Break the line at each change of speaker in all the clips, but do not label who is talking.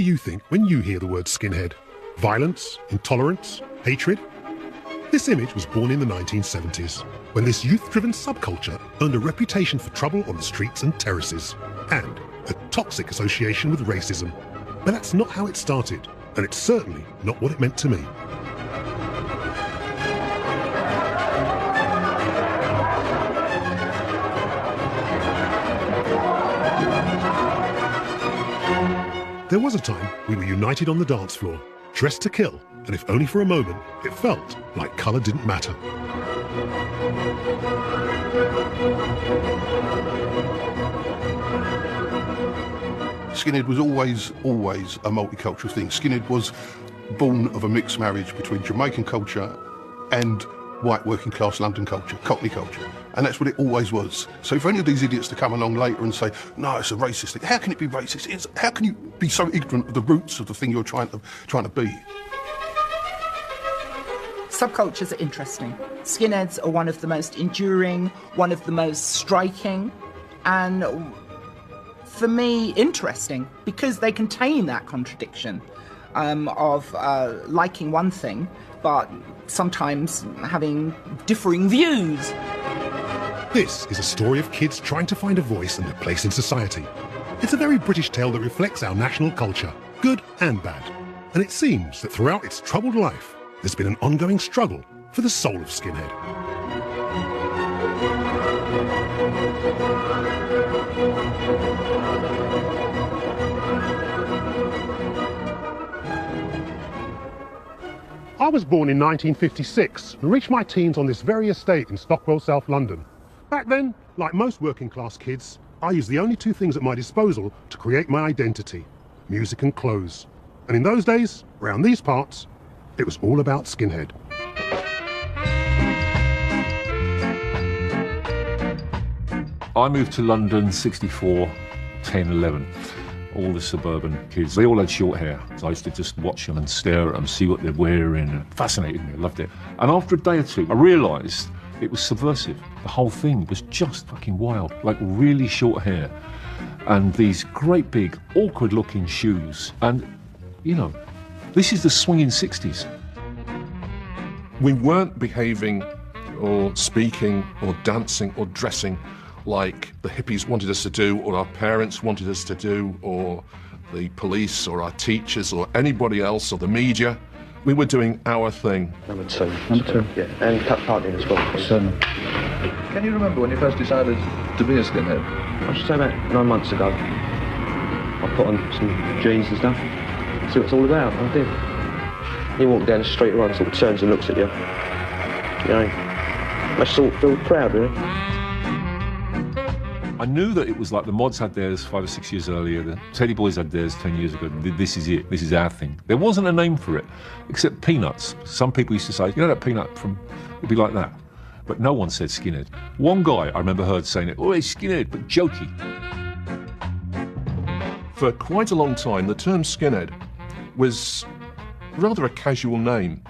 you think when you hear the word skinhead? Violence, intolerance, hatred? This image was born in the 1970s, when this youth-driven subculture earned a reputation for trouble on the streets and terraces, and a toxic association with racism. But that's not how it started, and it's certainly not what it meant to me. There was a time we were united on the dance floor, dressed to kill, and if only for a moment, it felt like colour didn't matter.
Skinhead was always a multicultural thing. Skinhead was born of a mixed marriage between Jamaican culture and white working class London culture, Cockney culture. And that's what it always was. So for any of these idiots to come along later and say, no, it's a racist thing, how can it be racist? How can you be so ignorant of the roots of the thing you're trying to be?
Subcultures are interesting. Skinheads are one of the most enduring, one of the most striking, and for me, interesting, because they contain that contradiction of liking one thing, but sometimes having differing views.
This is a story of kids trying to find a voice and a place in society. It's a very British tale that reflects our national culture, good and bad. And it seems that throughout its troubled life, there's been an ongoing struggle for the soul of skinhead. I was born in 1956 and reached my teens on this very estate in Stockwell, South London. Back then, like most working class kids, I used the only two things at my disposal to create my identity, music and clothes. And in those days, around these parts, it was all about skinhead.
I moved to London 64, 10, 11. All the suburban kids, they all had short hair. So I used to just watch them and stare at them, see what they're wearing. It fascinated me, I loved it. And after a day or two, I realised it was subversive. The whole thing was just fucking wild, like really short hair. And these great big, awkward looking shoes. And, you know, this is the swinging 60s.
We weren't behaving or speaking or dancing or dressing like the hippies wanted us to do, or our parents wanted us to do, or the police or our teachers or anybody else or the media. We were doing our thing.
Number two.
Number two.
Yeah, and cut partying as well.
Certainly.
Can you remember when you first decided to be a skinhead?
I should say about 9 months ago. I put on some jeans and stuff. See what it's all about. I did. You walk down the street, everyone sort of turns and looks at you. You know, I sort of feel proud, really.
I knew that it was like the Mods had theirs 5 or 6 years earlier, the Teddy Boys had theirs 10 years ago. This is it, this is our thing. There wasn't a name for it, except peanuts. Some people used to say, you know that peanut from, it'd be like that. But no one said skinhead. One guy I remember heard saying it, oh, it's skinhead, but jokey.
For quite a long time, the term skinhead was rather a casual name.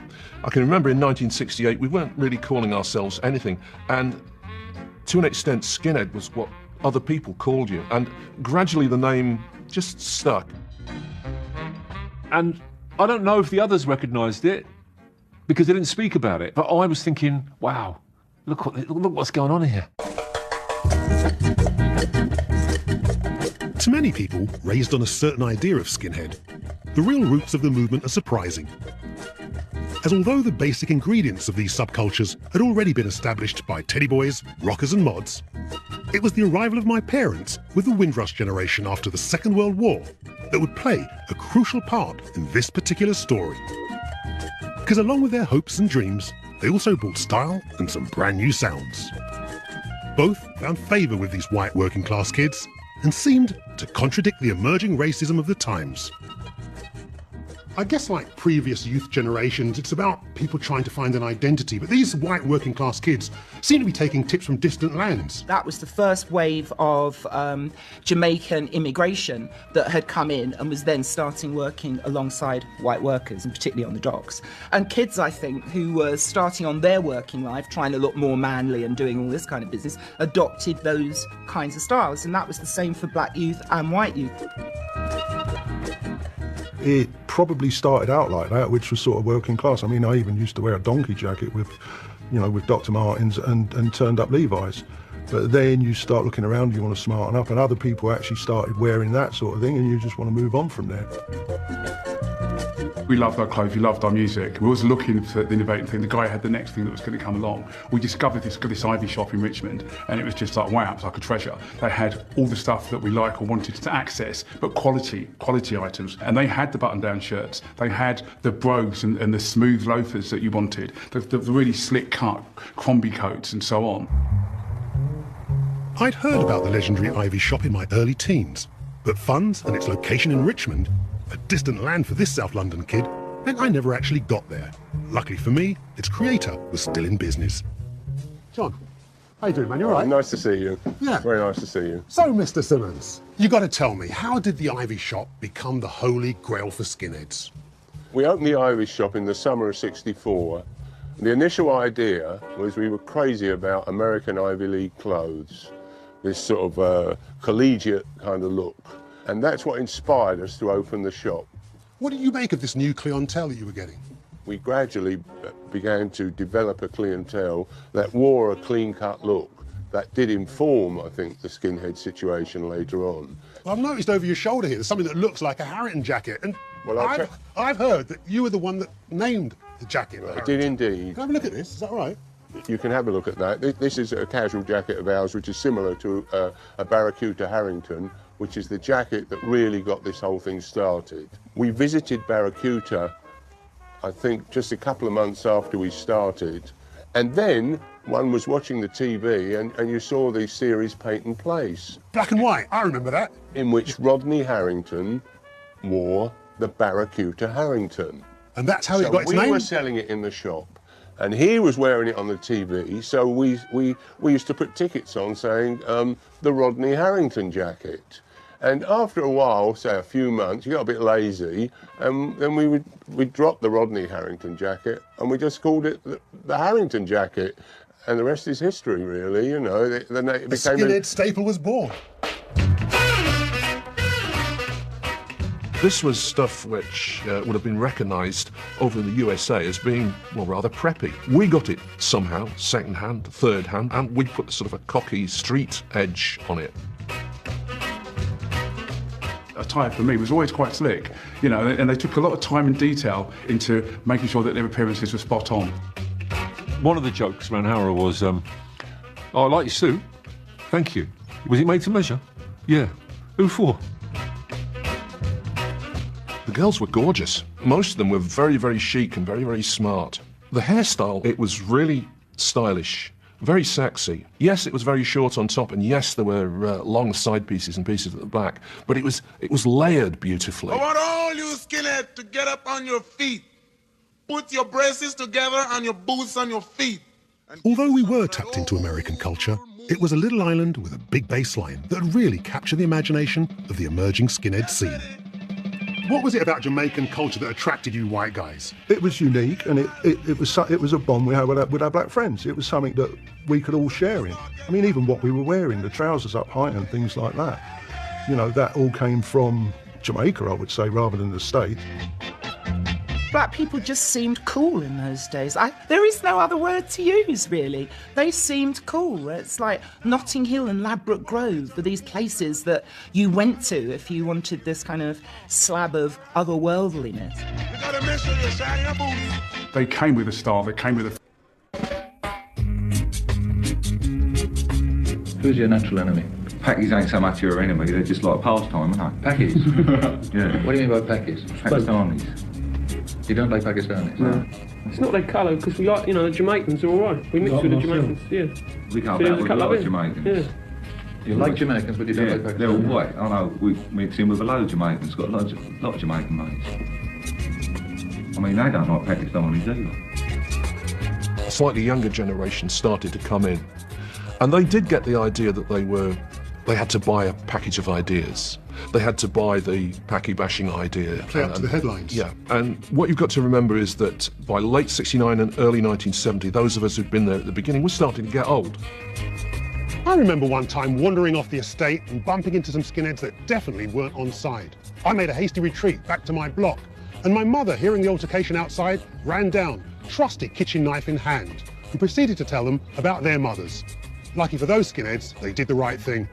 I can remember in 1968, we weren't really calling ourselves anything, and to an extent, skinhead was what other people called you, and gradually the name just stuck.
And I don't know if the others recognised it, because they didn't speak about it, but I was thinking, wow, look what's going on here.
To many people raised on a certain idea of skinhead, the real roots of the movement are surprising. As although the basic ingredients of these subcultures had already been established by Teddy Boys, rockers and mods, it was the arrival of my parents with the Windrush generation after the Second World War that would play a crucial part in this particular story. Because along with their hopes and dreams, they also brought style and some brand new sounds. Both found favour with these white working class kids and seemed to contradict the emerging racism of the times. I guess like previous youth generations, it's about people trying to find an identity, but these white working class kids seem to be taking tips from distant lands.
That was the first wave of Jamaican immigration that had come in and was then starting working alongside white workers, and particularly on the docks. And kids, I think, who were starting on their working life, trying to look more manly and doing all this kind of business, adopted those kinds of styles. And that was the same for black youth and white youth.
it probably started out like that, which was sort of working class. I mean, I even used to wear a donkey jacket with, you know, with Dr. Martens and turned up Levi's. But then you start looking around, you want to smarten up, and other people actually started wearing that sort of thing, and you just want to move on from there.
We loved our clothes, we loved our music. We were always looking for the innovative thing. The guy had the next thing that was going to come along. We discovered this Ivy shop in Richmond, and it was just like, wow, it was like a treasure. They had all the stuff that we like or wanted to access, but quality items. And they had the button-down shirts. They had the brogues and the smooth loafers that you wanted, the really slick cut Crombie coats and so on.
I'd heard about the legendary Ivy shop in my early teens, but funds and its location in Richmond, a distant land for this South London kid, meant I never actually got there. Luckily for me, its creator was still in business.
John, how you doing, man? You all right?
Nice to see you.
Yeah.
Very nice to see you.
So, Mr. Simmons, you got to tell me, how did the Ivy shop become the holy grail for skinheads?
We opened the Ivy shop in the summer of '64. The initial idea was we were crazy about American Ivy League clothes, this sort of collegiate kind of look. And that's what inspired us to open the shop.
What did you make of this new clientele that you were getting?
We gradually began to develop a clientele that wore a clean-cut look. That did inform, I think, the skinhead situation later on.
Well, I've noticed over your shoulder here, there's something that looks like a Harrington jacket. And
well,
I've heard that you were the one that named the jacket.
I did indeed.
Can I have a look at this? Is that all right?
You can have a look at that. This is a casual jacket of ours, which is similar to a Barracuda Harrington, which is the jacket that really got this whole thing started. We visited Barracuda, I think, just a couple of months after we started. And then one was watching the TV and you saw the series Peyton Place.
Black and white, I remember that.
In which Rodney Harrington wore the Barracuda Harrington.
And that's how it got its name?
We were selling it in the shop. And he was wearing it on the TV, so we used to put tickets on saying the Rodney Harrington jacket. And after a while, say a few months, you got a bit lazy, and then we'd drop the Rodney Harrington jacket, and we just called it the Harrington jacket. And the rest is history, really, you know. It became
a skinhead staple was born.
This was stuff which would have been recognised over in the USA as being, well, rather preppy. We got it somehow, second-hand, third-hand, and we put sort of a cocky street edge on it.
Attire for me was always quite slick, you know, and they took a lot of time and detail into making sure that their appearances were spot on.
One of the jokes around Harrow was, oh, I like your suit. Thank you. Was it made to measure? Yeah. Who for?
The girls were gorgeous. Most of them were very, very chic and very, very smart. The hairstyle, it was really stylish, very sexy. Yes, it was very short on top, and yes, there were long side pieces and pieces at the back, but it was layered beautifully.
I want all you skinheads to get up on your feet. Put your braces together and your boots on your feet.
Although we were tapped into American culture, it was a little island with a big bass line that really captured the imagination of the emerging skinhead scene.
What was it about Jamaican culture that attracted you white guys?
It was unique, and it was a bond we had with our black friends. It was something that we could all share in. I mean, even what we were wearing, the trousers up high and things like that. You know, that all came from Jamaica, I would say, rather than the States.
Black people just seemed cool in those days. There is no other word to use, really. They seemed cool. It's like Notting Hill and Ladbroke Grove were these places that you went to if you wanted this kind of slab of otherworldliness.
You gotta make sure you're shining your boots.
They came with a style, they came with a...
Who's your natural enemy?
Packies ain't so much your enemy, they're just like pastime, aren't they?
Packies?
Yeah.
What do you mean by Packies?
Pakistanis.
You don't like Pakistanis?
No. It's not their colour, because we like, you know, the Jamaicans are all right. We mix with the Jamaicans, yeah.
We can't battle with a lot of Jamaicans.
Yeah.
You like Jamaicans, but you don't like Pakistanis?
They're all white. I know, we mix in with a load of Jamaicans, got a lot of Jamaican mates. I mean, they don't like Pakistanis either.
A slightly younger generation started to come in, and they did get the idea that they had to buy a package of ideas. They had to buy the packy bashing idea.
Play up to the headlines.
Yeah, and what you've got to remember is that by late '69 and early 1970, those of us who'd been there at the beginning were starting to get old.
I remember one time wandering off the estate and bumping into some skinheads that definitely weren't on side. I made a hasty retreat back to my block, and my mother, hearing the altercation outside, ran down, trusty kitchen knife in hand, and proceeded to tell them about their mothers. Lucky for those skinheads, they did the right thing.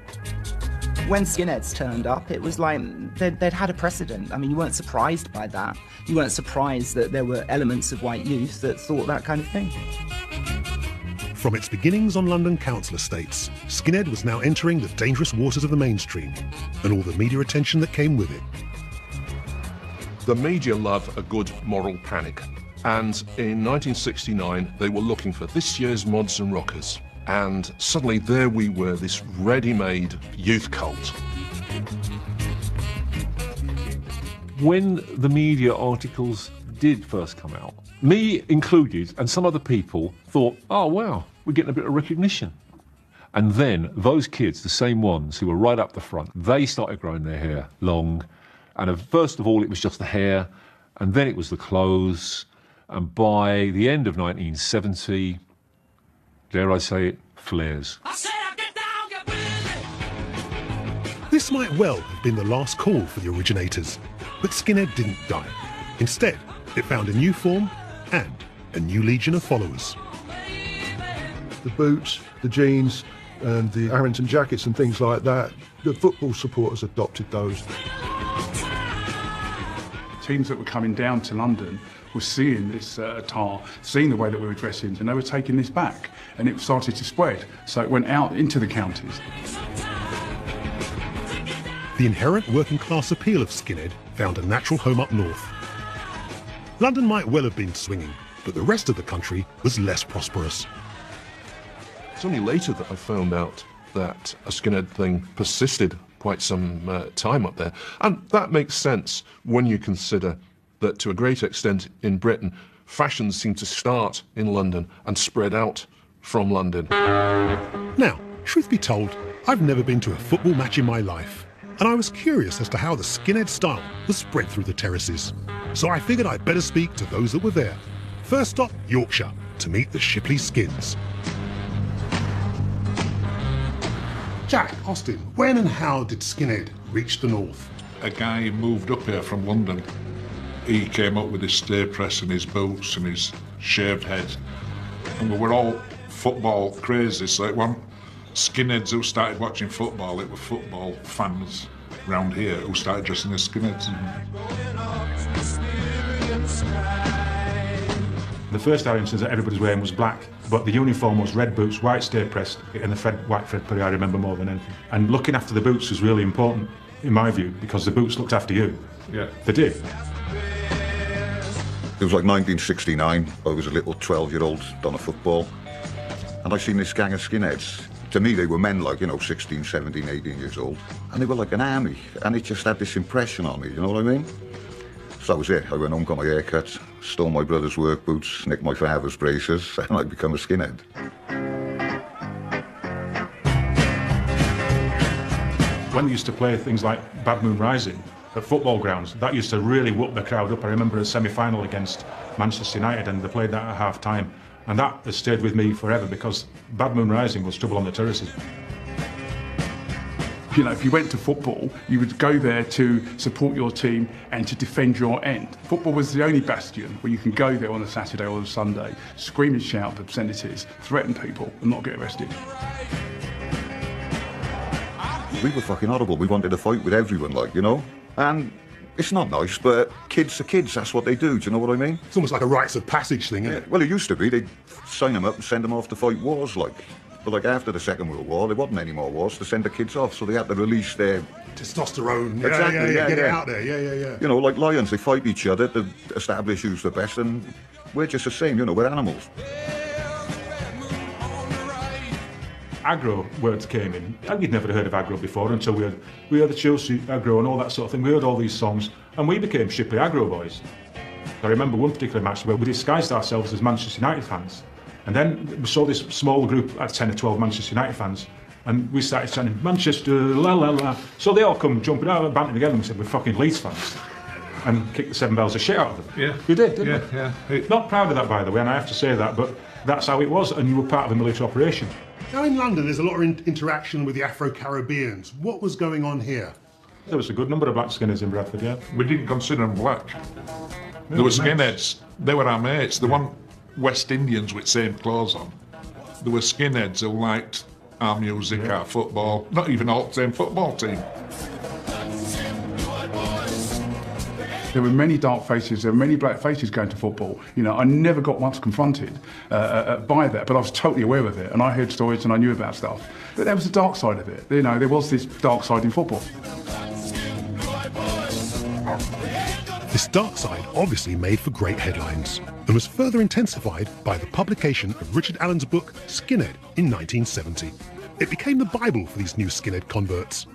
When skinheads turned up, it was like they'd had a precedent. I mean, you weren't surprised by that. You weren't surprised that there were elements of white youth that thought that kind of thing.
From its beginnings on London council estates, skinhead was now entering the dangerous waters of the mainstream, and all the media attention that came with it.
The media love a good moral panic, and in 1969 they were looking for this year's mods and rockers, and suddenly there we were, this ready-made youth cult.
When the media articles did first come out, me included, and some other people thought, oh wow, we're getting a bit of recognition. And then those kids, the same ones who were right up the front, they started growing their hair long. And first of all, it was just the hair, and then it was the clothes. And by the end of 1970, dare I say it, flares.
This might well have been the last call for the originators, but skinhead didn't die. Instead, it found a new form and a new legion of followers.
The boots, the jeans, and the Harrington jackets and things like that, the football supporters adopted those.
Teams that were coming down to London were seeing this attire, seeing the way that we were dressing, and they were taking this back, and it started to spread. So it went out into the counties.
The inherent working class appeal of skinhead found a natural home up north. London might well have been swinging, but the rest of the country was less prosperous.
It's only later that I found out that a skinhead thing persisted quite some time up there. And that makes sense when you consider that to a great extent in Britain, fashions seem to start in London and spread out from London.
Now, truth be told, I've never been to a football match in my life, and I was curious as to how the skinhead style was spread through the terraces. So I figured I'd better speak to those that were there. First stop, Yorkshire, to meet the Shipley Skins.
Jack, Austin, when and how did skinhead reach the north?
A guy moved up here from London. He came up with his stay press and his boots and his shaved head. And we were all football crazy, so it wasn't skinheads who started watching football, it were football fans round here who started dressing as skinheads.
The first Harringtons that everybody was wearing was black, but the uniform was red boots, white stay pressed, and the white Fred Perry I remember more than anything. And looking after the boots was really important, in my view, because the boots looked after you.
Yeah.
They did.
It was like 1969, I was a little 12-year-old done a football, and I seen this gang of skinheads. To me, they were men like, 16, 17, 18 years old, and they were like an army, and it just had this impression on me, you know what I mean? So that was it. I went home, got my hair cut, stole my brother's work boots, nicked my father's braces, and I'd become a skinhead.
When they used to play things like Bad Moon Rising at football grounds, that used to really whoop the crowd up. I remember a semi-final against Manchester United, and they played that at half-time. And that has stayed with me forever, because Bad Moon Rising was trouble on the terraces.
If you went to football, you would go there to support your team and to defend your end. Football was the only bastion where you can go there on a Saturday or a Sunday, scream and shout obscenities, threaten people and not get arrested.
We were fucking horrible. We wanted to fight with everyone, and it's not nice, but kids are kids, that's what they do, do you know what I mean?
It's almost like a rites of passage thing, isn't it?
Well, it used to be. They'd sign them up and send them off to fight wars, But after the Second World War, there wasn't any more wars to send the kids off, so they had to release their...
testosterone.
Exactly,
yeah, get it out there, yeah.
Like lions, they fight each other to establish who's the best, and we're just the same, we're animals.
Aggro words came in, and you'd never heard of aggro before until we heard the Chelsea aggro and all that sort of thing. We heard all these songs, and we became Shipley Aggro boys. I remember one particular match where we disguised ourselves as Manchester United fans, and then we saw this small group of 10 or 12 Manchester United fans, and we started chanting, Manchester, la la la. So they all come jumping out and bantering together and said, we're fucking Leeds fans, and kicked the 7 bells of shit out of them.
Yeah.
You did, didn't you?
Yeah.
Not proud of that, by the way, and I have to say that, but that's how it was, and you were part of a military operation.
Now in London, there's a lot of interaction with the Afro-Caribbeans. What was going on here?
There was a good number of black skinheads in Bradford, yeah.
We didn't consider them black. They were skinheads. They were our mates. They weren't West Indians with same clothes on. There were skinheads who liked our music, our football, not even all the same football team.
There were many dark faces, there were many black faces going to football. You know, I never got once confronted by that, but I was totally aware of it, and I heard stories and I knew about stuff. But there was a dark side of it. You know, there was this dark side in football.
This dark side obviously made for great headlines and was further intensified by the publication of Richard Allen's book Skinhead in 1970. It became the Bible for these new skinhead converts.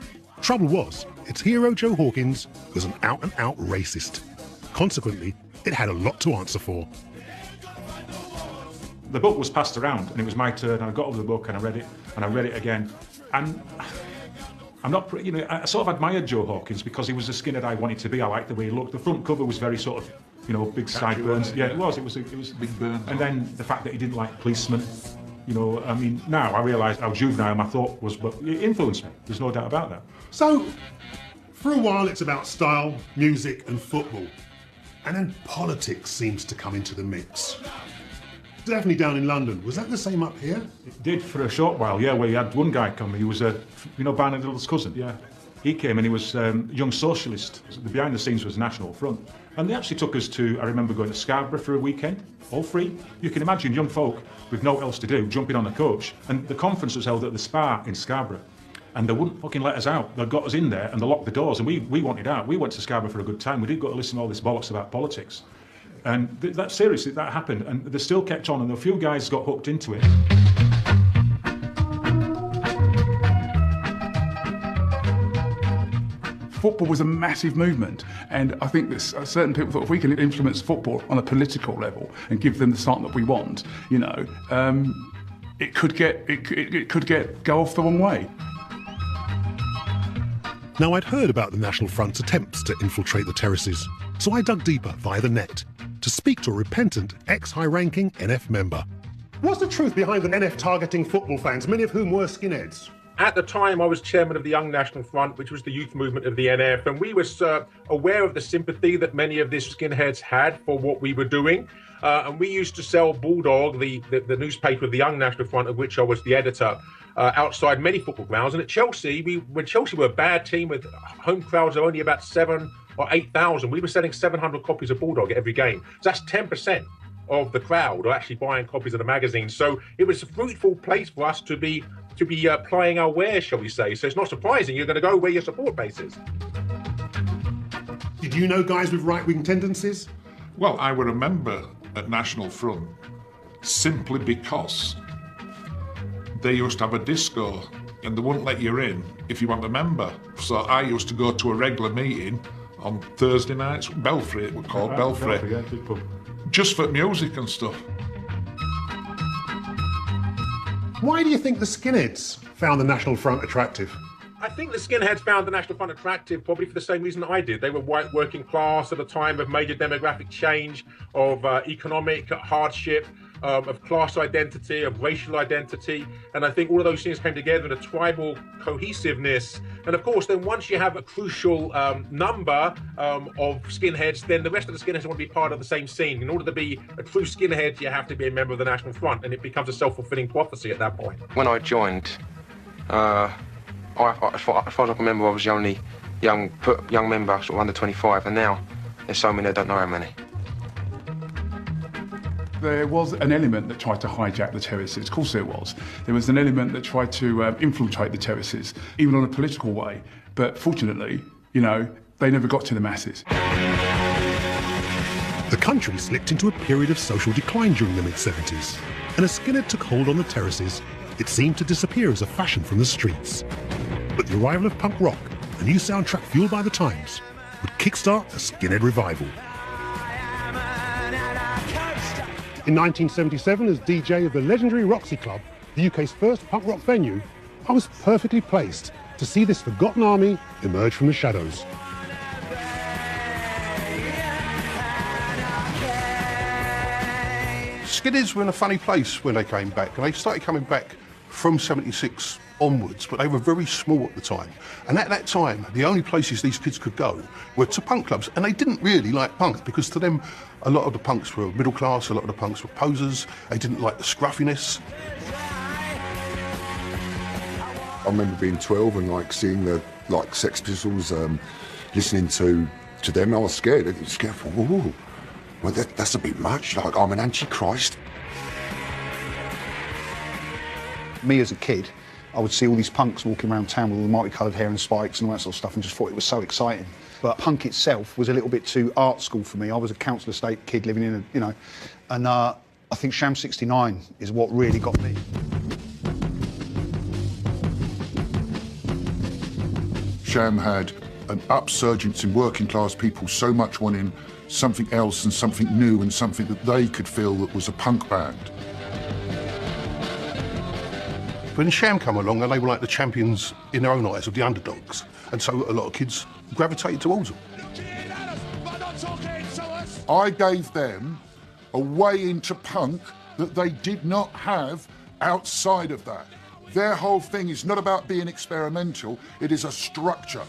Trouble was, its hero Joe Hawkins was an out-and-out racist. Consequently, it had a lot to answer for.
The book was passed around and it was my turn, and I got over the book and I read it again. And I'm not, you know, I sort of admired Joe Hawkins because he was the skinhead I wanted to be. I liked the way he looked. The front cover was very sort of, you know, big sideburns. Yeah, it was
big burn.
And then the fact that he didn't like policemen. You know, I mean, now I realise how juvenile my thought was, but it influenced me. There's no doubt about that.
So, for a while it's about style, music and football. And then politics seems to come into the mix. Definitely down in London. Was that the same up here?
It did for a short while, yeah, where you had one guy come, he was Barnard Little's cousin, yeah. He came and he was a young socialist. The behind the scenes was National Front. And they actually took us to, I remember going to Scarborough for a weekend, all free. You can imagine young folk with no else to do, jumping on a coach. And the conference was held at the Spa in Scarborough. And they wouldn't fucking let us out. They got us in there and they locked the doors and we wanted out. We went to Scarborough for a good time. We didn't go to listen to all this bollocks about politics. And that seriously, that happened. And they still kept on and a few guys got hooked into it.
Football was a massive movement, and I think that certain people thought if we can influence football on a political level and give them the start that we want, you know, it could go off the wrong way.
Now, I'd heard about the National Front's attempts to infiltrate the terraces, so I dug deeper via the net to speak to a repentant ex-high-ranking NF member.
What's the truth behind the NF targeting football fans, many of whom were skinheads?
At the time, I was chairman of the Young National Front, which was the youth movement of the NF, and we were aware of the sympathy that many of these skinheads had for what we were doing. And we used to sell Bulldog, the newspaper of the Young National Front, of which I was the editor, outside many football grounds. And at Chelsea, when Chelsea were a bad team with home crowds of only about 7,000 or 8,000, we were selling 700 copies of Bulldog at every game. So that's 10% of the crowd are actually buying copies of the magazine. So it was a fruitful place for us to be plying our wares, shall we say. So it's not surprising you're going to go where your support base is.
Did you know guys with right-wing tendencies?
Well, I were a member at National Front simply because they used to have a disco and they wouldn't let you in if you weren't a member. So I used to go to a regular meeting on Thursday nights, Belfry it was called, Belfry, just for music and stuff.
Why do you think the skinheads found the National Front attractive?
I think the skinheads found the National Front attractive probably for the same reason that I did. They were white working class at a time of major demographic change, of economic hardship, of class identity, of racial identity. And I think all of those things came together in a tribal cohesiveness. And of course, then once you have a crucial number of skinheads, then the rest of the skinheads want to be part of the same scene. In order to be a true skinhead, you have to be a member of the National Front. And it becomes a self-fulfilling prophecy at that point.
When I joined, as far as I can remember, I was the only young member, sort of under 25, and now there's so many I don't know how many.
There was an element that tried to hijack the terraces. Of course there was. There was an element that tried to infiltrate the terraces, even on a political way. But fortunately, you know, they never got to the masses.
The country slipped into a period of social decline during the mid-70s, and as skinhead took hold on the terraces, it seemed to disappear as a fashion from the streets. But the arrival of punk rock, a new soundtrack fueled by the times, would kickstart a skinhead revival.
In 1977, as DJ of the legendary Roxy Club, the UK's first punk rock venue, I was perfectly placed to see this forgotten army emerge from the shadows.
Skinheads were in a funny place when they came back, and they started coming back from 76 onwards, but they were very small at the time. And at that time, the only places these kids could go were to punk clubs, and they didn't really like punk because to them, a lot of the punks were middle class, a lot of the punks were posers, they didn't like the scruffiness.
I remember being 12 and seeing the Sex Pistols, listening to them. I was scared. I was scared for, ooh, well, that's a bit much. I'm an antichrist.
Me as a kid, I would see all these punks walking around town with all the multicoloured hair and spikes and all that sort of stuff, and just thought it was so exciting. But punk itself was a little bit too art school for me. I was a council estate kid living in and I think Sham 69 is what really got me.
Sham had an upsurgence in working class people, so much wanting something else and something new and something that they could feel that was a punk band.
When Sham come along, and they were like the champions in their own eyes of the underdogs, and so a lot of kids gravitated towards them.
I gave them a way into punk that they did not have outside of that. Their whole thing is not about being experimental, it is a structure.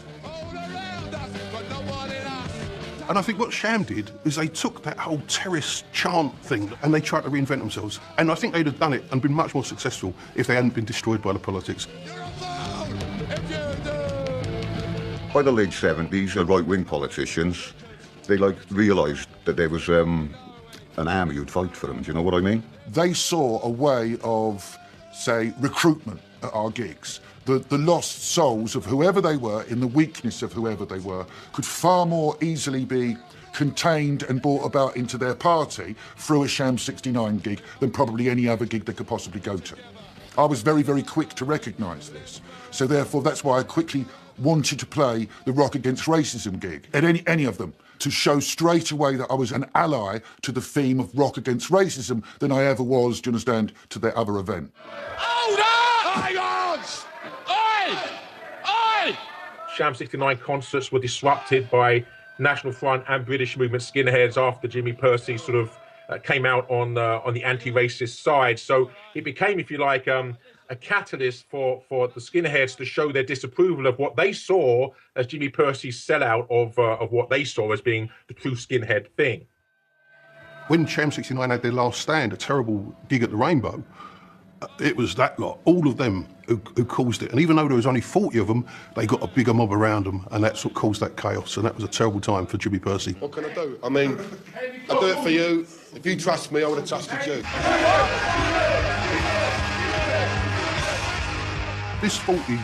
And I think what Sham did is they took that whole terrace chant thing and they tried to reinvent themselves. And I think they'd have done it and been much more successful if they hadn't been destroyed by the politics.
By the late 70s, the right-wing politicians, they realised that there was an army who'd fight for them. Do you know what I mean?
They saw a way of, say, recruitment at our gigs. The lost souls of whoever they were, in the weakness of whoever they were, could far more easily be contained and brought about into their party through a Sham 69 gig than probably any other gig they could possibly go to. I was very, very quick to recognise this. So therefore, that's why I quickly wanted to play the Rock Against Racism gig at any of them, to show straight away that I was an ally to the theme of Rock Against Racism than I ever was, do you understand, to their other event.
Hold on! Hang on! Oi! Oi! Sham 69 concerts were disrupted by National Front and British movement skinheads after Jimmy Percy sort of came out on the anti-racist side. So it became, if you like, a catalyst for the skinheads to show their disapproval of what they saw as Jimmy Percy's sellout of what they saw as being the true skinhead thing.
When Sham 69 had their last stand, a terrible gig at the Rainbow, it was that lot, all of them who caused it. And even though there was only 40 of them, they got a bigger mob around them, and that's what caused that chaos. And that was a terrible time for Jimmy Percy.
What can I do? I mean, I do it for you. If you trust me, I would have trusted you.
This 40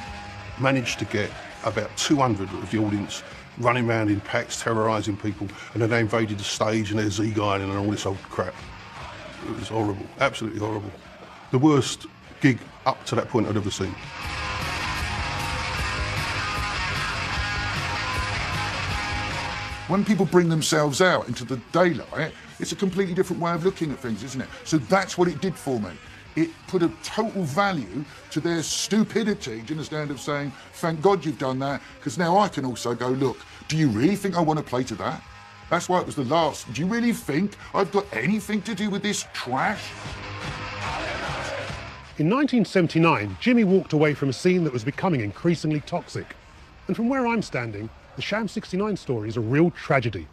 managed to get about 200 of the audience running around in packs, terrorising people, and then they invaded the stage and there's Z-Guy and all this old crap. It was horrible, absolutely horrible. The worst gig up to that point I'd ever seen.
When people bring themselves out into the daylight, it's a completely different way of looking at things, isn't it? So that's what it did for me. It put a total value to their stupidity, do you understand, of saying, thank God you've done that, because now I can also go, look, do you really think I want to play to that? That's why it was the last. Do you really think I've got anything to do with this trash?
In 1979, Jimmy walked away from a scene that was becoming increasingly toxic. And from where I'm standing, the Sham 69 story is a real tragedy.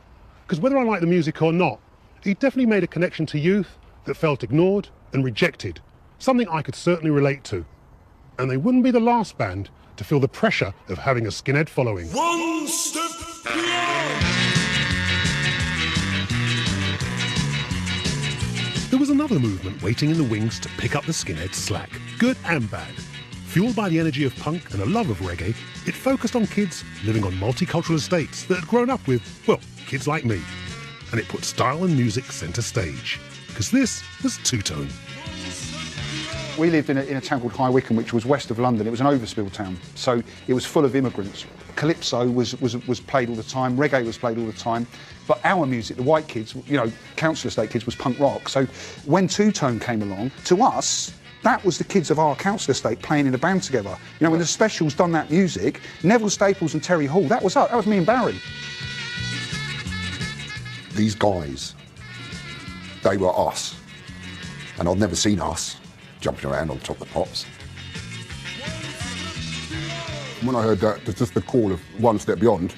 Because whether I like the music or not, he definitely made a connection to youth that felt ignored and rejected, something I could certainly relate to. And they wouldn't be the last band to feel the pressure of having a skinhead following.
One step beyond.
There was another movement waiting in the wings to pick up the skinhead slack, good and bad. Fueled by the energy of punk and a love of reggae, it focused on kids living on multicultural estates that had grown up with, well, kids like me. And it put style and music centre stage, because this was two-tone.
We lived in a town called High Wycombe, which was west of London. It was an overspill town, so it was full of immigrants. Calypso was played all the time, reggae was played all the time, but our music, the white kids, you know, council estate kids, was punk rock. So when two-tone came along, to us, that was the kids of our council estate playing in a band together. You know, when the Specials done that music, Neville Staples and Terry Hall, that was us, that was me and Barry.
These guys, they were us. And I've never seen us jumping around on top of the pops. When I heard that, just the call of One Step Beyond,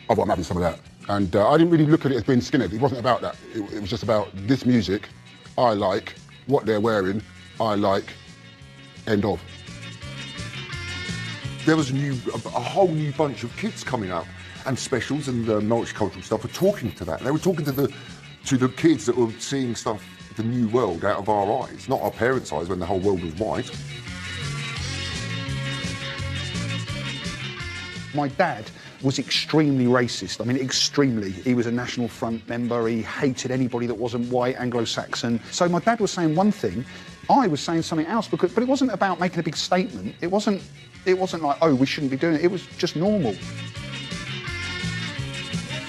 I thought I'm having some of that. And I didn't really look at it as being skinhead. It wasn't about that. It was just about this music, I like, what they're wearing, I like, end of.
There was a whole new bunch of kids coming up, and Specials and the multicultural stuff were talking to that. They were talking to the kids that were seeing stuff, the new world, out of our eyes, not our parents' eyes when the whole world was white.
My dad was extremely racist. I mean, extremely. He was a National Front member. He hated anybody that wasn't white, Anglo-Saxon. So my dad was saying one thing, I was saying something else, but it wasn't about making a big statement. It wasn't like, oh, we shouldn't be doing it. It was just normal.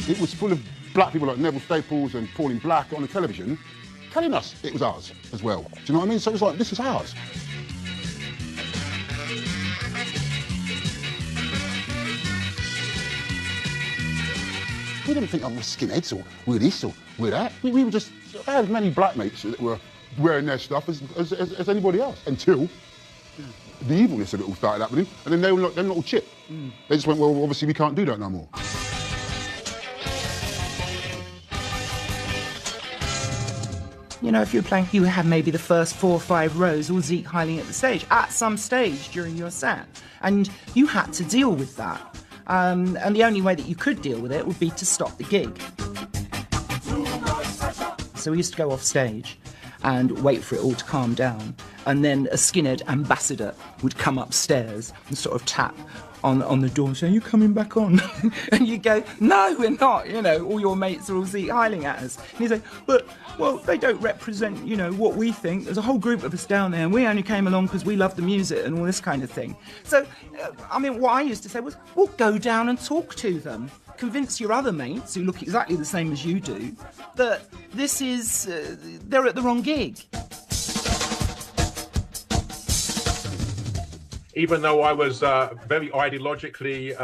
It was full of black people like Neville Staples and Pauline Black on the television telling us it was ours as well. Do you know what I mean? So it was like, this is ours. We didn't think, oh, we're skinheads, or we're this, or we're that. We were just, I had as many black mates that were wearing their stuff as anybody else, until the evilness of it all started happening, and then they were then little chip. They just went, well, obviously we can't do that no more.
You know, if you're playing, you have maybe the first 4 or 5 rows all Zeke Heiling at the stage, at some stage during your set. And you had to deal with that. And the only way that you could deal with it would be to stop the gig. So we used to go off stage and wait for it all to calm down. And then a skinhead ambassador would come upstairs and sort of tap on the door and say, are you coming back on? And you go, no, we're not. You know, all your mates are all Zeke Heiling at us. And he's like, but, well, they don't represent, you know, what we think. There's a whole group of us down there and we only came along because we love the music and all this kind of thing. So, I mean, what I used to say was, well, go down and talk to them. Convince your other mates, who look exactly the same as you do, that this is, they're at the wrong gig.
Even though I was very ideologically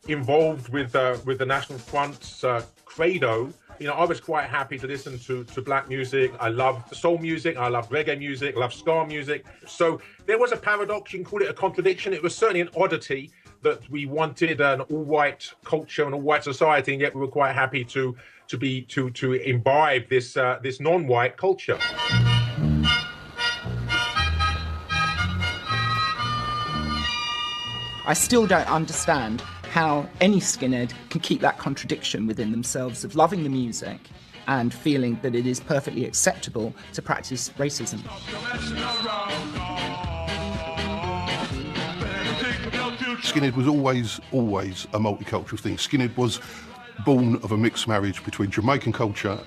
involved with the National Front's credo, you know, I was quite happy to listen to black music. I love soul music, I love reggae music, I love ska music. So there was a paradox, you can call it a contradiction. It was certainly an oddity that we wanted an all-white culture and all-white society, and yet we were quite happy to imbibe this this non-white culture.
I still don't understand how any skinhead can keep that contradiction within themselves of loving the music and feeling that it is perfectly acceptable to practice racism.
Skinhead was always a multicultural thing. Skinhead was born of a mixed marriage between Jamaican culture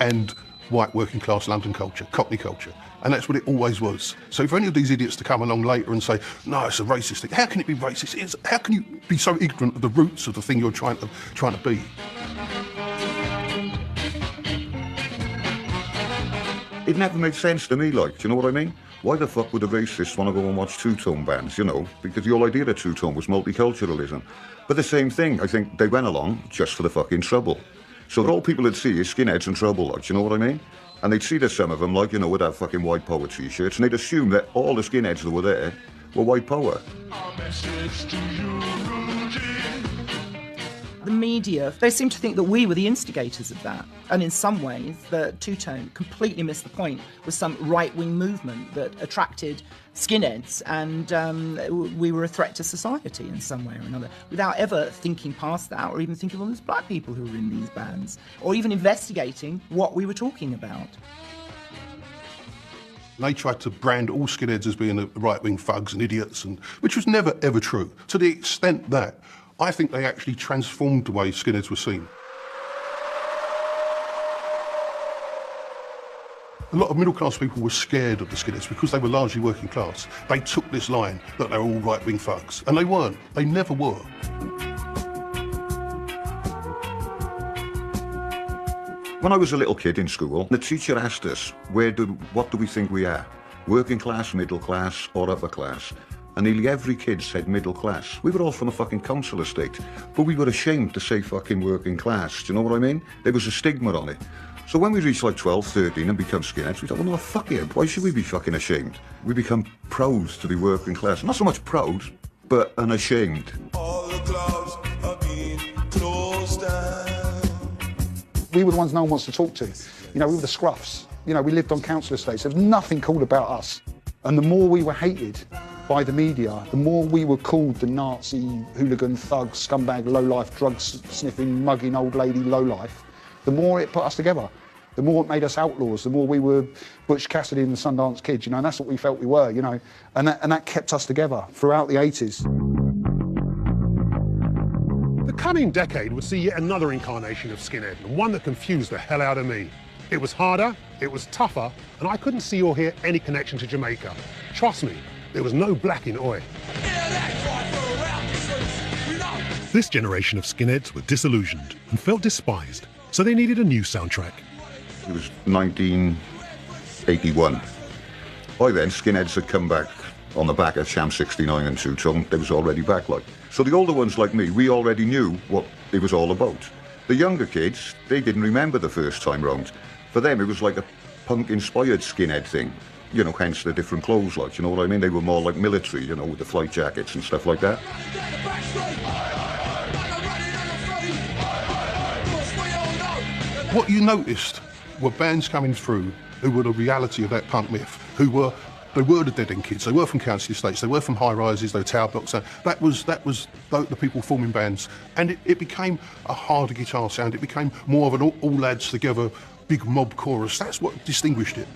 and white working class London culture, Cockney culture. And that's what it always was. So for any of these idiots to come along later and say, no, it's a racist thing, how can it be racist? How can you be so ignorant of the roots of the thing you're trying to be?
It never made sense to me, like, do you know what I mean? Why the fuck would a racist want to go and watch two-tone bands, you know? Because the whole idea of two-tone was multiculturalism. But the same thing, I think they went along just for the fucking trouble. So all people would see is skinheads in trouble, like, do you know what I mean? And they'd see that some of them, like, you know, with that fucking white power t-shirts, and they'd assume that all the skinheads that were there were white power.
The media, they seem to think that we were the instigators of that. And in some ways, the two-tone completely missed the point with some right-wing movement that attracted skinheads, and we were a threat to society in some way or another, without ever thinking past that, or even thinking, well, there's black people who were in these bands, or even investigating what we were talking about.
They tried to brand all skinheads as being right-wing thugs and idiots, which was never, ever true. To the extent that I think they actually transformed the way skinheads were seen. A lot of middle-class people were scared of the skinheads because they were largely working class. They took this line that they were all right-wing thugs, and they weren't. They never were.
When I was a little kid in school, the teacher asked us, what do we think we are? Working class, middle class, or upper class? And nearly every kid said middle class. We were all from a fucking council estate, but we were ashamed to say fucking working class. Do you know what I mean? There was a stigma on it. So when we reached like 12, 13 and become skinheads, we thought, well, no, fuck it. Why should we be fucking ashamed? We become proud to be working class. Not so much proud, but unashamed.
All the clubs are being closed down.
We were the ones no one wants to talk to. You know, we were the scruffs. You know, we lived on council estates. There was nothing cool about us. And the more we were hated by the media, the more we were called the Nazi, hooligan, thug, scumbag, lowlife, drug-sniffing, mugging old lady lowlife, the more it put us together. The more it made us outlaws, the more we were Butch Cassidy and the Sundance Kid, you know, and that's what we felt we were, you know. And that kept us together throughout the 80s.
The coming decade would see yet another incarnation of skinhead, and one that confused the hell out of me. It was harder, it was tougher, and I couldn't see or hear any connection to Jamaica. Trust me, there was no black in Oi. This generation of skinheads were disillusioned and felt despised, so they needed a new soundtrack.
It was 1981. By then, skinheads had come back on the back of Sham 69 and Two Tone. They was already back, like. So the older ones like me, we already knew what it was all about. The younger kids, they didn't remember the first time round. For them, it was like a punk-inspired skinhead thing. You know, hence the different clothes, like, you know what I mean? They were more like military, you know, with the flight jackets and stuff like that.
What you noticed were bands coming through who were the reality of that punk myth, they were the Dead End Kids, they were from council estates, they were from high rises, they were tower blocks. That was the people forming bands, and it became a harder guitar sound. It became more of an all lads together, big mob chorus. That's what distinguished it.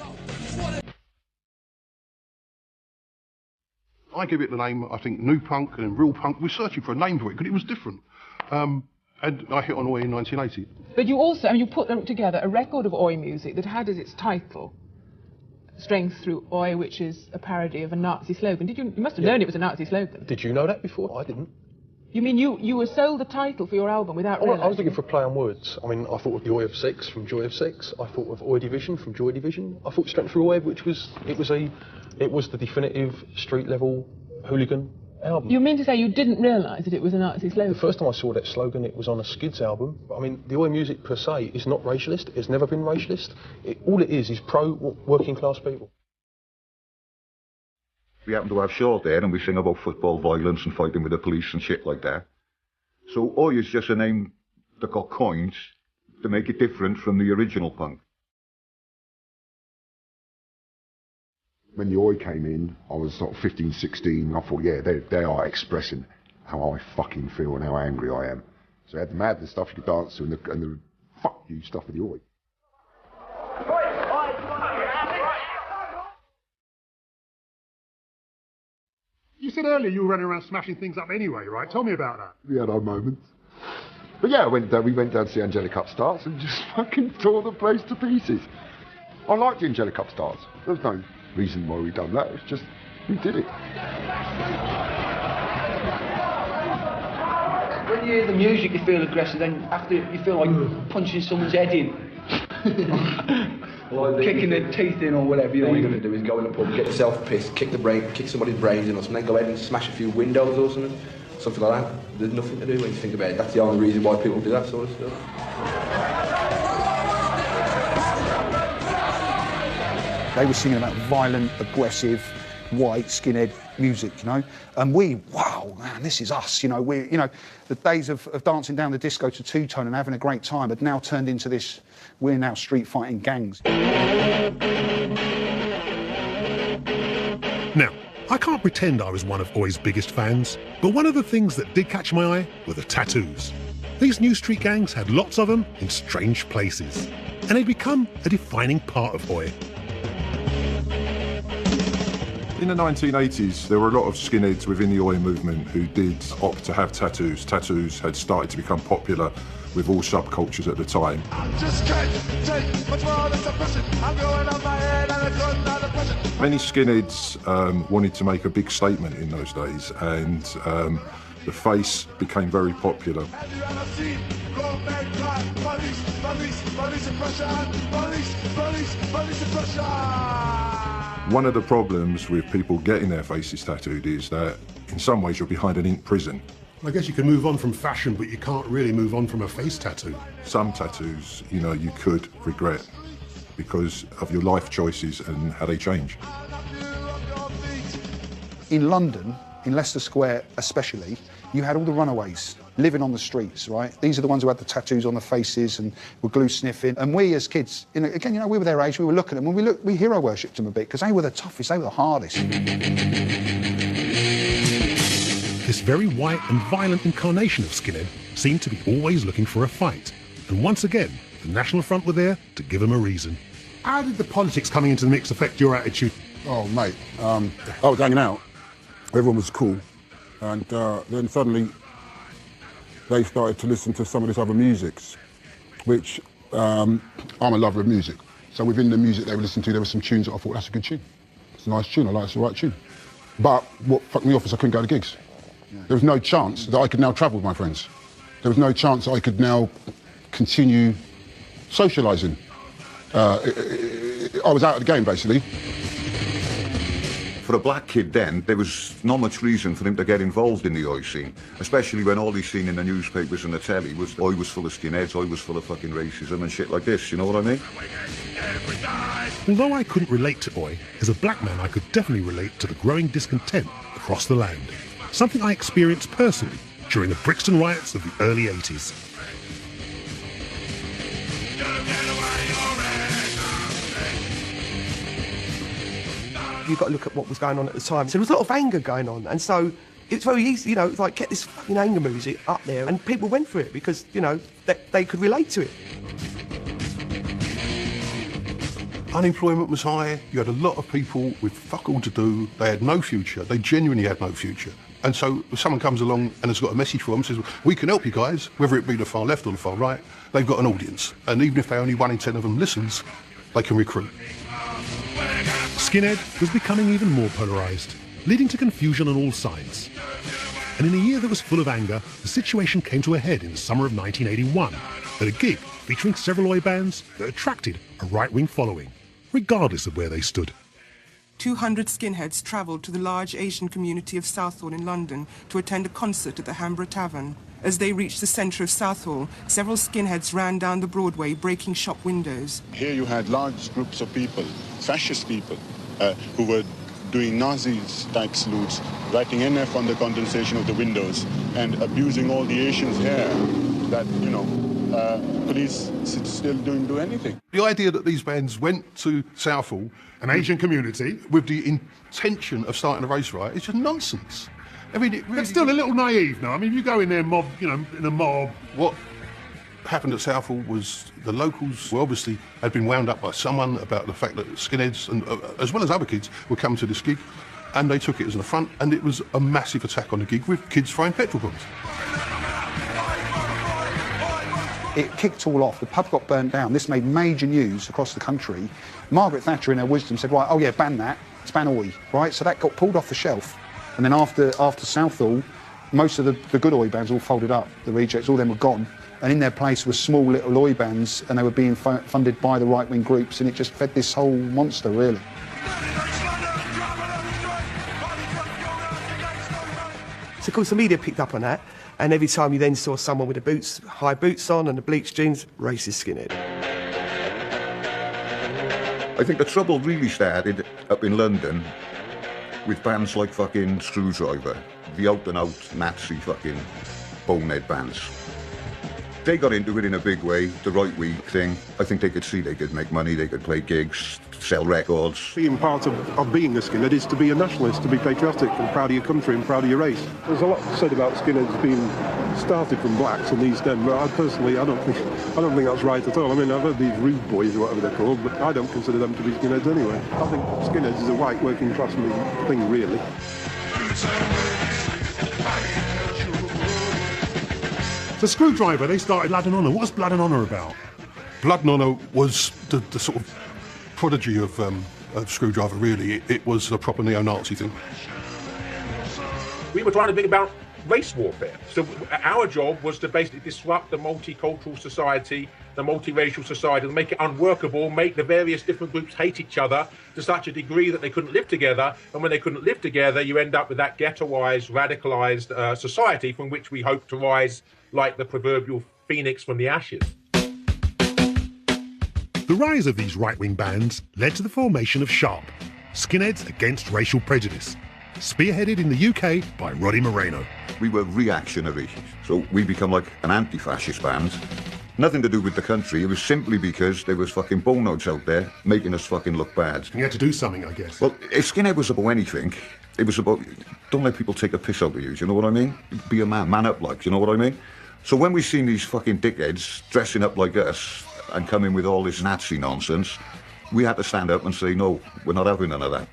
I give it the name, I think, new punk and real punk. We're searching for a name for it because it was different. And I hit on Oi in 1980.
But you also, I mean, you put together a record of Oi music that had as its title Strength Through Oi, which is a parody of a Nazi slogan. You must have known it was a Nazi slogan.
Did you know that before? I didn't.
You mean you were sold the title for your album without realising?
I was looking for a play on words. I mean, I thought of the Oi of Six from Joy of Six. I thought of Oi Division from Joy Division. I thought Strength Through Oi, which was it was the definitive street level hooligan album.
You mean to say you didn't realise that it was a Nazi slogan?
The first time I saw that slogan, it was on a Skids album. I mean, the Oi music per se is not racialist. It's never been racialist. All it is pro-working class people.
We happen to have short hair and we sing about football violence and fighting with the police and shit like that. So Oi is just a name that got coined to make it different from the original punk.
When the Oi came in, I was sort of 15, 16, I thought, yeah, they are expressing how I fucking feel and how angry I am. So I had the madness stuff you could dance to and the fuck you stuff with the Oi.
You said earlier you were running around smashing things up anyway, right? Tell me about that.
We had our moments. But yeah, we went down to see Angelic Upstarts and just fucking tore the place to pieces. I liked the Angelic Upstarts. There was no reason why we done that. It's just, we did it.
When you hear the music, you feel aggressive, then after you feel like punching someone's head in. Kicking their teeth in or whatever.
All you're going to do is go in the pub, get yourself pissed, kick somebody's brains in or something, go ahead and smash a few windows or something like that. There's nothing to do when you think about it. That's the only reason why people do that sort of stuff.
They were singing about violent, aggressive, white, skinhead music, you know, and wow, man, this is us, you know. The days of dancing down the disco to Two Tone and having a great time had now turned into this. We're now street fighting gangs.
Now, I can't pretend I was one of Oi's biggest fans, but one of the things that did catch my eye were the tattoos. These new street gangs had lots of them in strange places, and they'd become a defining part of Oi.
In the 1980s, there were a lot of skinheads within the Oi movement who did opt to have tattoos. Tattoos had started to become popular with all subcultures at the time. Many skinheads wanted to make a big statement in those days, and the face became very popular. One of the problems with people getting their faces tattooed is that in some ways you're behind an ink prison.
I guess you can move on from fashion, but you can't really move on from a face tattoo.
Some tattoos, you know, you could regret because of your life choices and how they change.
In London, in Leicester Square especially, you had all the runaways living on the streets, right? These are the ones who had the tattoos on their faces and were glue sniffing. And we as kids, again, we were their age, we were looking at them, and we hero worshipped them a bit because they were the toughest, they were the hardest.
This very white and violent incarnation of skinhead seemed to be always looking for a fight. And once again, the National Front were there to give them a reason. How did the politics coming into the mix affect your attitude?
Oh, mate, I was hanging out. Everyone was cool. And then suddenly they started to listen to some of this other musics, which I'm a lover of music. So within the music they were listening to, there were some tunes that I thought, that's a good tune. It's a nice tune, I like it's the right tune. But what fucked me off is I couldn't go to gigs. Yeah. There was no chance that I could now travel with my friends. There was no chance that I could now continue socialising. I was out of the game, basically.
For a black kid then, there was not much reason for him to get involved in the oi scene, especially when all he's seen in the newspapers and the telly was oi was full of skinheads, oi was full of fucking racism and shit like this, you know what I mean?
Although I couldn't relate to oi, as a black man I could definitely relate to the growing discontent across the land. Something I experienced personally during the Brixton riots of the early 80s.
You've got to look at what was going on at the time. So there was a lot of anger going on, and so it's very easy, it's like get this fucking anger music up there, and people went for it because, they could relate to it.
Unemployment was high, you had a lot of people with fuck all to do, they had no future, they genuinely had no future. And so if someone comes along and has got a message for them, says, we can help you guys, whether it be the far left or the far right, they've got an audience. And even if they only 1 in 10 of them listens, they can recruit.
Skinhead was becoming even more polarised, leading to confusion on all sides. And in a year that was full of anger, the situation came to a head in the summer of 1981 at a gig featuring several oi bands that attracted a right-wing following, regardless of where they stood.
200 skinheads travelled to the large Asian community of Southall in London to attend a concert at the Hamborough Tavern. As they reached the centre of Southall, several skinheads ran down the Broadway, breaking shop windows.
Here you had large groups of people, fascist people, who were doing Nazi-type salutes, writing NF on the condensation of the windows, and abusing all the Asians here that, police still don't do anything.
The idea that these bands went to Southall,
an Asian community,
with the intention of starting a race riot is just nonsense. I mean, it really...
It's still a little naive now. I mean, you go in there in a mob.
What happened at Southall was the locals obviously had been wound up by someone about the fact that skinheads, and as well as other kids, were coming to this gig, and they took it as an affront, and it was a massive attack on the gig with kids throwing petrol bombs.
It kicked all off. The pub got burnt down. This made major news across the country. Margaret Thatcher, in her wisdom, said, right, oh yeah, ban that. It's ban oi, right? So that got pulled off the shelf. And then after Southall, most of the good oi bands all folded up. The rejects, all of them were gone. And in their place were small little oi bands, and they were being funded by the right-wing groups, and it just fed this whole monster, really.
So of course the media picked up on that, and every time you then saw someone with the high boots on and the bleached jeans, racist skinhead.
I think the trouble really started up in London with bands like fucking Screwdriver, the out-and-out Nazi fucking bonehead bands. They got into it in a big way, the right-wing thing. I think they could see they could make money, they could play gigs, sell records.
Being part of being a skinhead is to be a nationalist, to be patriotic and proud of your country and proud of your race. There's a lot said about skinheads being started from blacks and these them, but I don't think that's right at all. I mean, I've heard these rude boys or whatever they're called, but I don't consider them to be skinheads anyway. I think skinheads is a white working class thing, really.
So Screwdriver, they started Blood and Honour. What's Blood and Honour about?
Blood and Honour was the sort of prodigy of Screwdriver, really. It was a proper neo-Nazi thing.
We were trying to think about race warfare. So our job was to basically disrupt the multicultural society, the multiracial society, and make it unworkable, make the various different groups hate each other to such a degree that they couldn't live together. And when they couldn't live together, you end up with that ghettoized, radicalized society from which we hope to rise like the proverbial phoenix from the ashes.
The rise of these right-wing bands led to the formation of SHARP, Skinheads Against Racial Prejudice, spearheaded in the UK by Roddy Moreno.
We were reactionary, so we become like an anti-fascist band. Nothing to do with the country, it was simply because there was fucking boneheads out there making us fucking look bad.
You had to do something, I guess.
Well, if Skinhead was about anything, it was about, don't let people take a piss out of you, do you know what I mean? Be a man up like, you know what I mean? So when we seen these fucking dickheads dressing up like us and coming with all this Nazi nonsense, we had to stand up and say, no, we're not having none of that.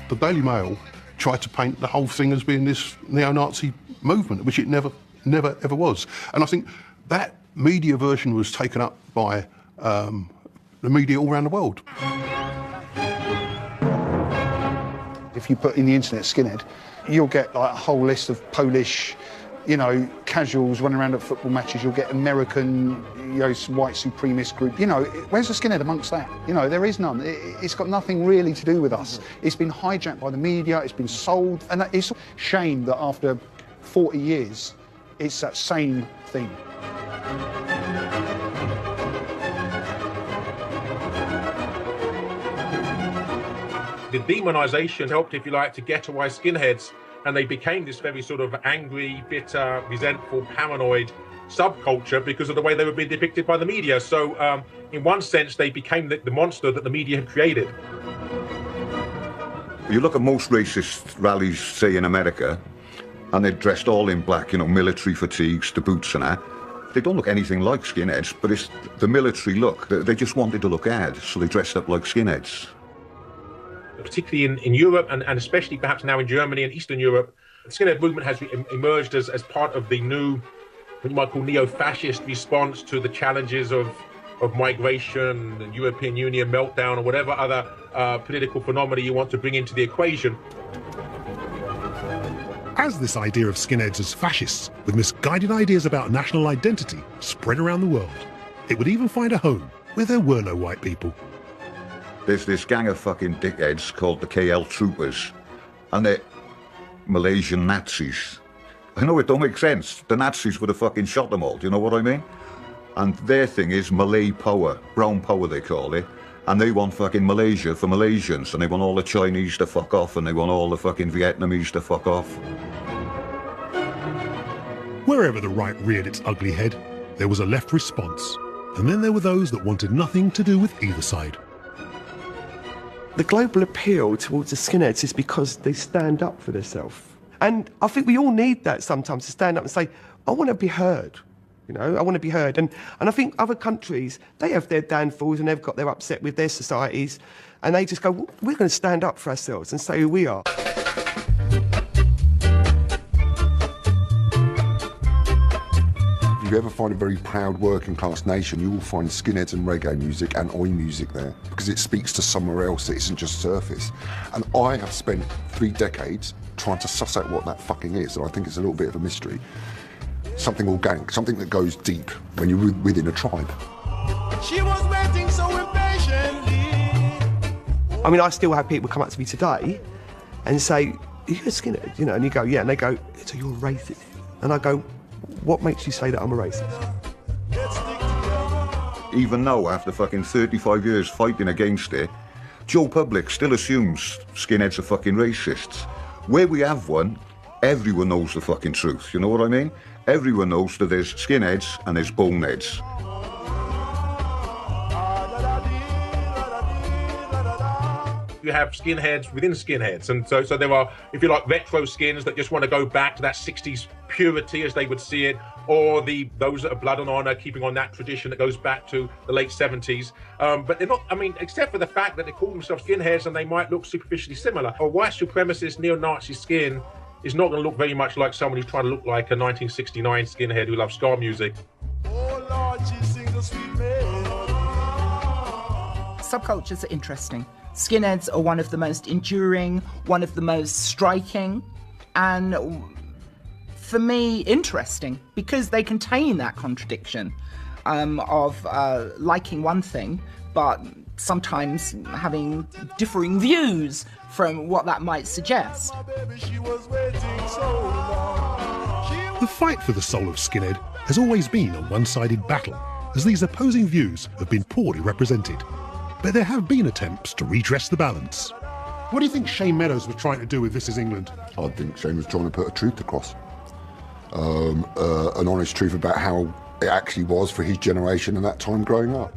The Daily Mail tried to paint the whole thing as being this neo-Nazi movement, which it never ever was. And I think that media version was taken up by the media all around the world.
If you put in the internet skinhead, you'll get like a whole list of Polish, you know, casuals running around at football matches. You'll get American, you know, white supremacist group. You know, where's the skinhead amongst that? You know, there is none. It's got nothing really to do with us. It's been hijacked by the media. It's been sold, and it's a shame that after 40 years, it's that same thing.
The demonisation helped, if you like, to ghettoise skinheads, and they became this very sort of angry, bitter, resentful, paranoid subculture because of the way they were being depicted by the media. So, in one sense, they became the monster that the media had created.
You look at most racist rallies, say in America, and they're dressed all in black, you know, military fatigues, the boots and that. They don't look anything like skinheads, but it's the military look. They just wanted to look ad, so they dressed up like skinheads.
Particularly in Europe, and especially perhaps now in Germany and Eastern Europe, the skinhead movement has emerged as part of the new, what you might call neo-fascist response to the challenges of migration, the European Union meltdown, or whatever other political phenomena you want to bring into the equation.
As this idea of skinheads as fascists, with misguided ideas about national identity, spread around the world, it would even find a home where there were no white people.
There's this gang of fucking dickheads called the KL Troopers, and they're Malaysian Nazis. I know it don't make sense. The Nazis would have fucking shot them all, do you know what I mean? And their thing is Malay power, brown power they call it, and they want fucking Malaysia for Malaysians, and they want all the Chinese to fuck off, and they want all the fucking Vietnamese to fuck off.
Wherever the right reared its ugly head, there was a left response, and then there were those that wanted nothing to do with either side.
The global appeal towards the skinheads is because they stand up for themselves. And I think we all need that sometimes, to stand up and say, I want to be heard. You know, I want to be heard. And I think other countries, they have their downfalls and they've got their upset with their societies, and they just go, well, we're going to stand up for ourselves and say who we are.
If you ever find a very proud working class nation, you will find skinheads and reggae music and oi music there, because it speaks to somewhere else that isn't just surface. And I have spent 3 decades trying to suss out what that fucking is, and I think it's a little bit of a mystery. Something organic, something that goes deep when you're within a tribe.
She was waiting so impatiently.
I mean, I still have people come up to me today and say, are you a skinhead? You know, and you go, yeah, and they go, so you're a racist? And I go, what makes you say that I'm a racist?
Even now, after fucking 35 years fighting against it, Joe Public still assumes skinheads are fucking racists. Where we have one, everyone knows the fucking truth, you know what I mean? Everyone knows that there's skinheads and there's boneheads.
You have skinheads within skinheads, and so there are, if you like, retro skins that just want to go back to that 60s purity as they would see it, or those that are blood and honor, keeping on that tradition that goes back to the late 70s. But they're not, I mean, except for the fact that they call themselves skinheads and they might look superficially similar. A white supremacist neo-Nazi skin is not going to look very much like someone who's trying to look like a 1969 skinhead who loves ska music.
Subcultures are interesting. Skinheads are one of the most enduring, one of the most striking, and for me, interesting, because they contain that contradiction of liking one thing, but sometimes having differing views from what that might suggest.
The fight for the soul of skinhead has always been a one-sided battle, as these opposing views have been poorly represented. But there have been attempts to redress the balance.
What do you think Shane Meadows was trying to do with This Is England?
I think Shane was trying to put a truth across. An honest truth about how it actually was for his generation and that time growing up.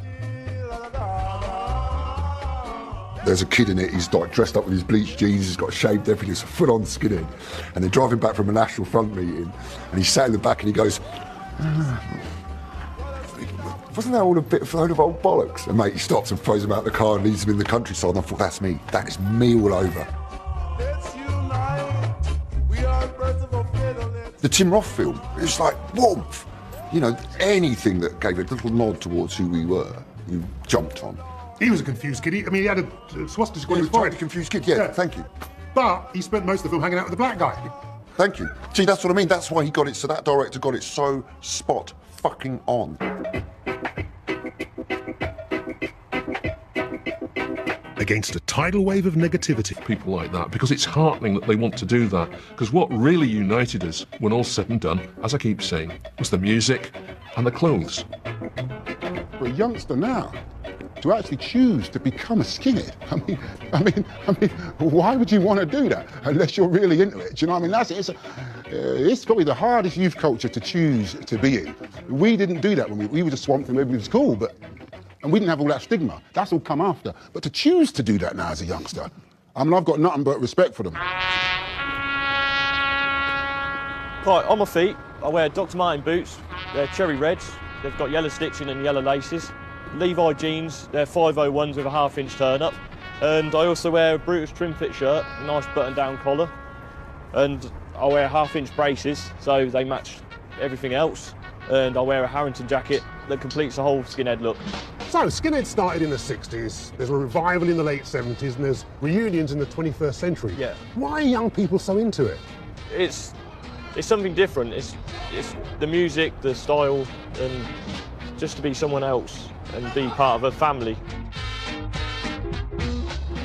There's a kid in it, he's like dressed up with his bleached jeans, he's got shaved everything, he's a full-on skinhead. And they're driving back from a National Front meeting, and he's sat in the back and he goes, wasn't that all a bit of load of old bollocks? And mate, he stops and throws him out the car and leaves him in the countryside, and I thought, that's me. That is me all over. The Tim Roth film, it's like warmth. You know, anything that gave a little nod towards who we were, you jumped on.
He was a confused kid. He had a swastika on his
He was
forehead.
a confused kid, yeah, thank you.
But he spent most of the film hanging out with the black guy.
Thank you. See, that's what I mean. That's why he got it, so that director got it so spot fucking on.
Against a tidal wave of negativity.
People like that, because it's heartening that they want to do that. Because what really united us, when all's said and done, as I keep saying, was the music and the clothes.
For a youngster now, to actually choose to become a skinhead, I mean, why would you want to do that unless you're really into it? Do you know what I mean? It's probably the hardest youth culture to choose to be in. We didn't do that when we were just swamped and everything was cool, and we didn't have all that stigma. That's all come after. But to choose to do that now as a youngster, I mean, I've got nothing but respect for them.
Right, on my feet, I wear Dr. Martin boots. They're cherry reds. They've got yellow stitching and yellow laces. Levi jeans, they're 501s with a half-inch turn-up. And I also wear a Brutus trim fit shirt, a nice button-down collar. And I wear half-inch braces, so they match everything else. And I wear a Harrington jacket that completes the whole skinhead look.
So, skinhead started in the 60s, there's a revival in the late 70s, and there's reunions in the 21st century.
Yeah.
Why are young people so into it?
It's something different. It's the music, the style, and just to be someone else and be part of a family.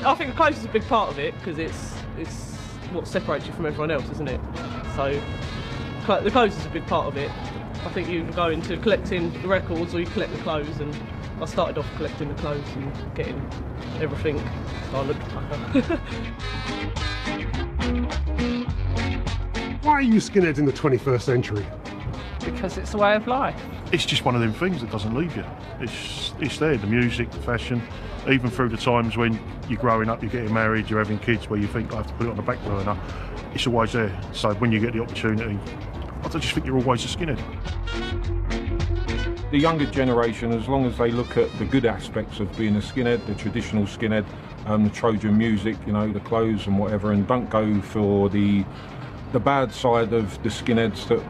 I think the clothes is a big part of it because it's what separates you from everyone else, isn't it? So the clothes is a big part of it. I think you can go into collecting the records or you collect the clothes, and I started off collecting the clothes and getting everything so I looked like.
Why are you skinheads in the 21st century?
Because it's a way of life.
It's just one of them things that doesn't leave you. It's there, the music, the fashion, even through the times when you're growing up, you're getting married, you're having kids where you think I have to put it on the back burner. It's always there. So when you get the opportunity, I just think you're always a skinhead.
The younger generation, as long as they look at the good aspects of being a skinhead, the traditional skinhead, the Trojan music, you know, the clothes and whatever, and don't go for the bad side of the skinheads that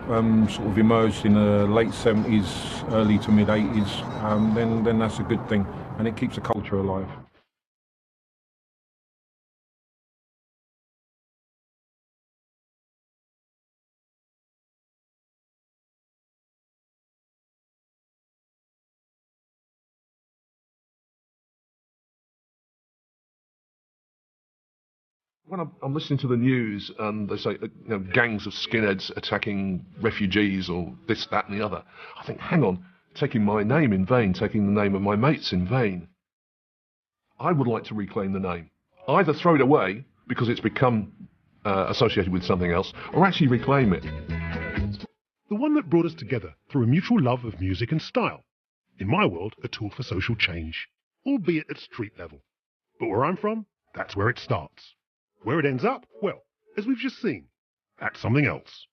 sort of emerged in the late 70s, early to mid 80s, then that's a good thing, and it keeps the culture alive.
When I'm listening to the news and they say, gangs of skinheads attacking refugees or this, that and the other, I think, hang on, taking my name in vain, taking the name of my mates in vain. I would like to reclaim the name. Either throw it away because it's become associated with something else, or actually reclaim it.
The one that brought us together through a mutual love of music and style. In my world, a tool for social change, albeit at street level. But where I'm from, that's where it starts. Where it ends up, well, as we've just seen, that's something else.